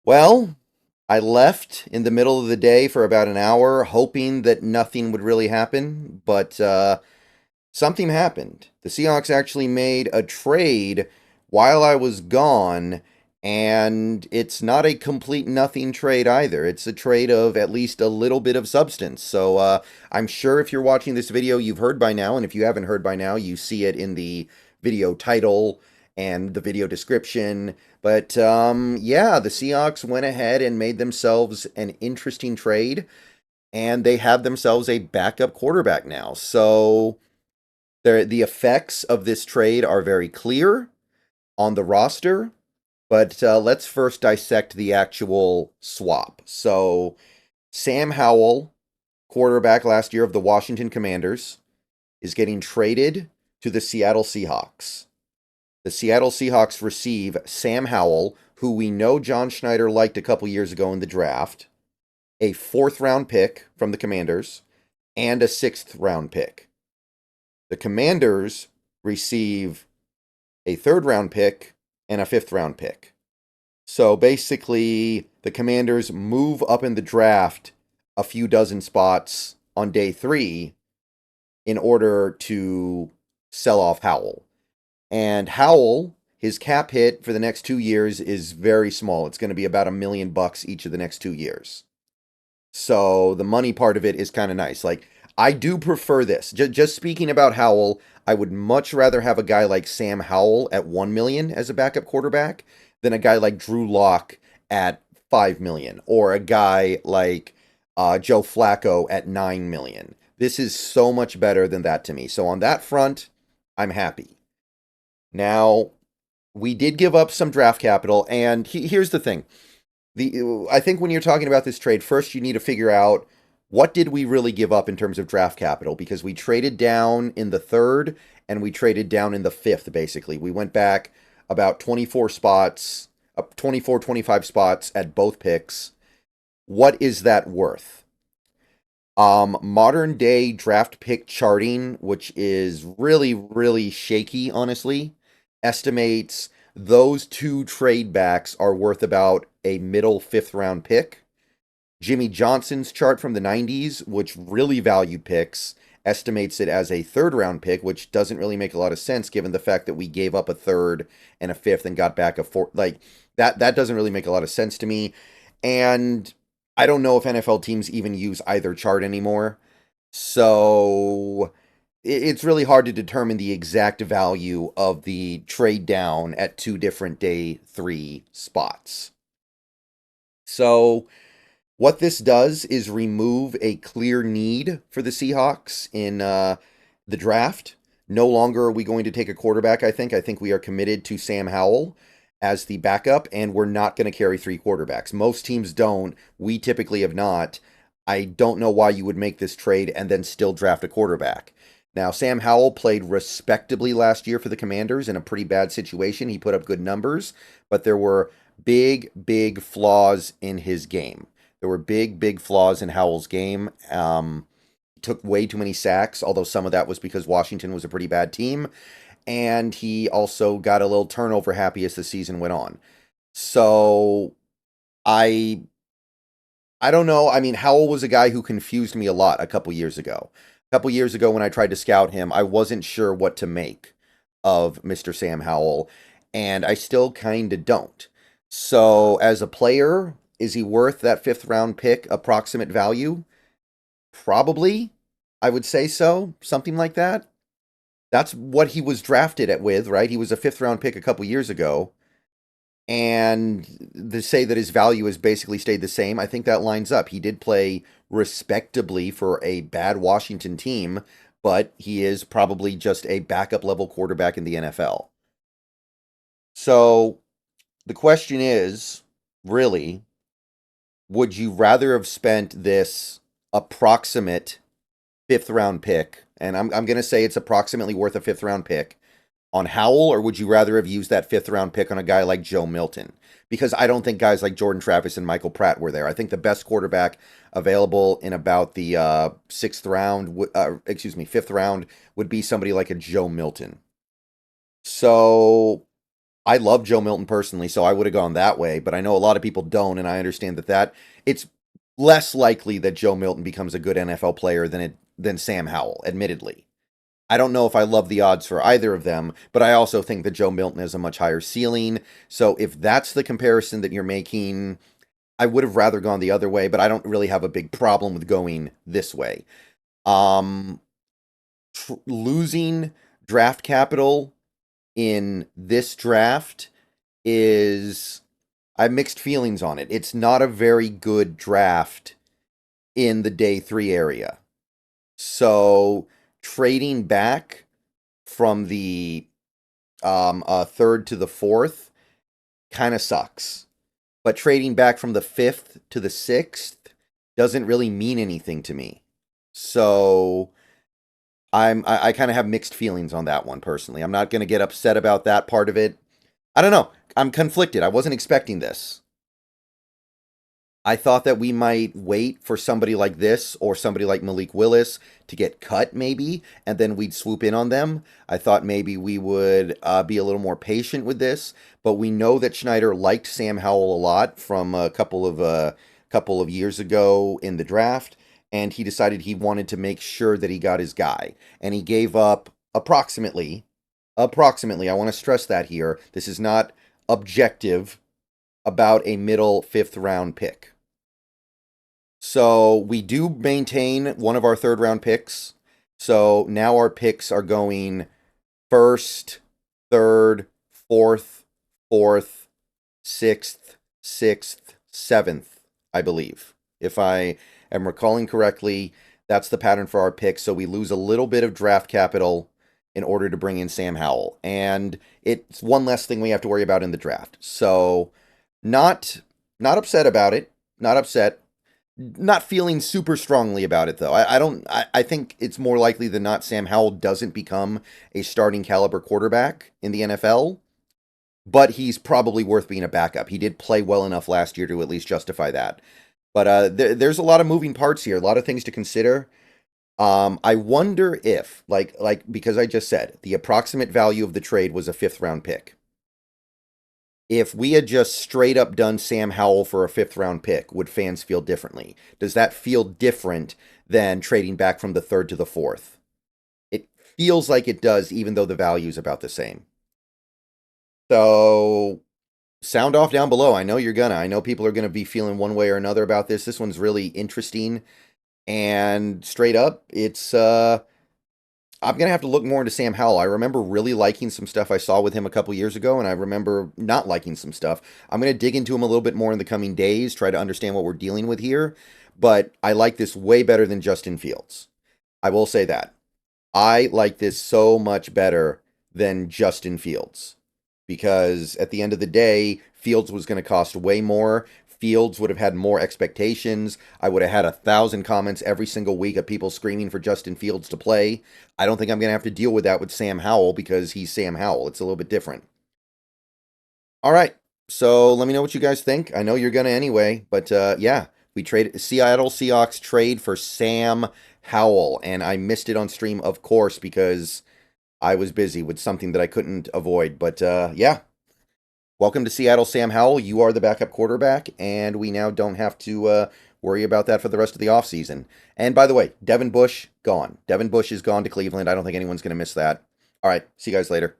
Well, I left in the middle of the day for about an hour, hoping that nothing would really happen, but something happened. The Seahawks actually made a trade while I was gone, and it's not a complete nothing trade either. It's a trade of at least a little bit of substance. So I'm sure if you're watching this video, you've heard by now, and if you haven't heard by now, you see it in the video title and the video description. But yeah, the Seahawks went ahead and made themselves an interesting trade, and they have themselves a backup quarterback now. So the effects of this trade are very clear on the roster, but let's first dissect the actual swap. So, Sam Howell, quarterback last year of the Washington Commanders, is getting traded to the Seattle Seahawks. The Seattle Seahawks receive Sam Howell, who we know John Schneider liked a couple years ago in the draft, a fourth round pick from the Commanders, and a sixth round pick. The Commanders receive a third round pick and a fifth round pick. So basically, the Commanders move up in the draft a few dozen spots on day 3 in order to sell off Howell. And Howell, his cap hit for the next 2 years is very small. It's going to be about $1 million each of the next 2 years. So the money part of it is kind of nice. Like, I do prefer this. Just speaking about Howell, I would much rather have a guy like Sam Howell at 1 million as a backup quarterback than a guy like Drew Lock at 5 million or a guy like Joe Flacco at 9 million. This is so much better than that to me. So on that front, I'm happy. Now, we did give up some draft capital, and here's the thing. I think when you're talking about this trade, first you need to figure out what did we really give up in terms of draft capital, because we traded down in the third and we traded down in the fifth, basically. We went back about 24 spots, 24, 25 spots at both picks. What is that worth? Modern day draft pick charting, which is really, really shaky, honestly, estimates those two trade backs are worth about a middle fifth round pick. Jimmy Johnson's chart from the 90s, which really valued picks, estimates it as a third round pick, which doesn't really make a lot of sense given the fact that we gave up a third and a fifth and got back a fourth. Like, that doesn't really make a lot of sense to me. And I don't know if NFL teams even use either chart anymore. So it's really hard to determine the exact value of the trade down at two different day 3 spots. So what this does is remove a clear need for the Seahawks in the draft. No longer are we going to take a quarterback, I think. I think we are committed to Sam Howell as the backup, and we're not going to carry 3 quarterbacks. Most teams don't. We typically have not. I don't know why you would make this trade and then still draft a quarterback. Now, Sam Howell played respectably last year for the Commanders in a pretty bad situation. He put up good numbers, but there were big, big flaws in his game. There were big, big flaws in Howell's game. Took way too many sacks, although some of that was because Washington was a pretty bad team. And he also got a little turnover happy as the season went on. So I don't know. I mean, Howell was a guy who confused me a lot a couple years ago. A couple years ago when I tried to scout him, I wasn't sure what to make of Mr. Sam Howell, and I still kind of don't. So as a player, is he worth that fifth round pick approximate value? Probably. I would say so. Something like that. That's what he was drafted at with, right? He was a fifth round pick a couple years ago. And to say that his value has basically stayed the same, I think that lines up. He did play respectably for a bad Washington team, but he is probably just a backup level quarterback in the NFL. So the question is, really, would you rather have spent this approximate fifth round pick, and I'm going to say it's approximately worth a fifth round pick, on Howell, or would you rather have used that fifth round pick on a guy like Joe Milton? Because I don't think guys like Jordan Travis and Michael Pratt were there. I think the best quarterback available in about the fifth round would be somebody like a Joe Milton. So I love Joe Milton personally, so I would have gone that way, but I know a lot of people don't, and I understand that it's less likely that Joe Milton becomes a good NFL player than Sam Howell, admittedly. I don't know if I love the odds for either of them, but I also think that Joe Milton has a much higher ceiling. So if that's the comparison that you're making, I would have rather gone the other way, but I don't really have a big problem with going this way. Um, Losing draft capital in this draft is I have mixed feelings on it. It's not a very good draft in the day 3 area. So trading back from the third to the fourth kind of sucks. But trading back from the fifth to the sixth doesn't really mean anything to me. So I kind of have mixed feelings on that one personally. I'm not going to get upset about that part of it. I don't know. I'm conflicted. I wasn't expecting this. I thought that we might wait for somebody like this or somebody like Malik Willis to get cut, maybe, and then we'd swoop in on them. I thought maybe we would be a little more patient with this, but we know that Schneider liked Sam Howell a lot from a couple of years ago in the draft, and he decided he wanted to make sure that he got his guy, and he gave up approximately. I want to stress that here. This is not objective about a middle fifth round pick. So we do maintain one of our third round picks. So now our picks are going first, third, fourth, sixth, seventh, I believe. If I am recalling correctly, that's the pattern for our picks. So we lose a little bit of draft capital in order to bring in Sam Howell. And it's one less thing we have to worry about in the draft. So not upset about it. Not upset. Not feeling super strongly about it though. I think it's more likely than not Sam Howell doesn't become a starting caliber quarterback in the NFL, but he's probably worth being a backup. He did play well enough last year to at least justify that. But there's a lot of moving parts here, a lot of things to consider. I wonder if, because I just said the approximate value of the trade was a fifth round pick. If we had just straight up done Sam Howell for a fifth round pick, would fans feel differently? Does that feel different than trading back from the third to the fourth? It feels like it does, even though the value is about the same. So sound off down below. I know you're gonna. I know people are gonna be feeling one way or another about this. This one's really interesting. And straight up, it's I'm gonna have to look more into Sam Howell. I remember really liking some stuff I saw with him a couple years ago, and I remember not liking some stuff. I'm gonna dig into him a little bit more in the coming days, try to understand what we're dealing with here. But I like this way better than Justin Fields. I will say that. I like this so much better than Justin Fields. Because at the end of the day, Fields was going to cost way more. Fields would have had more expectations. I would have had 1,000 comments every single week of people screaming for Justin Fields to play. I don't think I'm going to have to deal with that with Sam Howell because he's Sam Howell. It's a little bit different. All right. So let me know what you guys think. I know you're going to anyway. But yeah, we traded Seattle Seahawks trade for Sam Howell. And I missed it on stream, of course, because I was busy with something that I couldn't avoid. But yeah. Welcome to Seattle, Sam Howell. You are the backup quarterback, and we now don't have to worry about that for the rest of the offseason. And by the way, Devin Bush, gone. Devin Bush is gone to Cleveland. I don't think anyone's going to miss that. All right, see you guys later.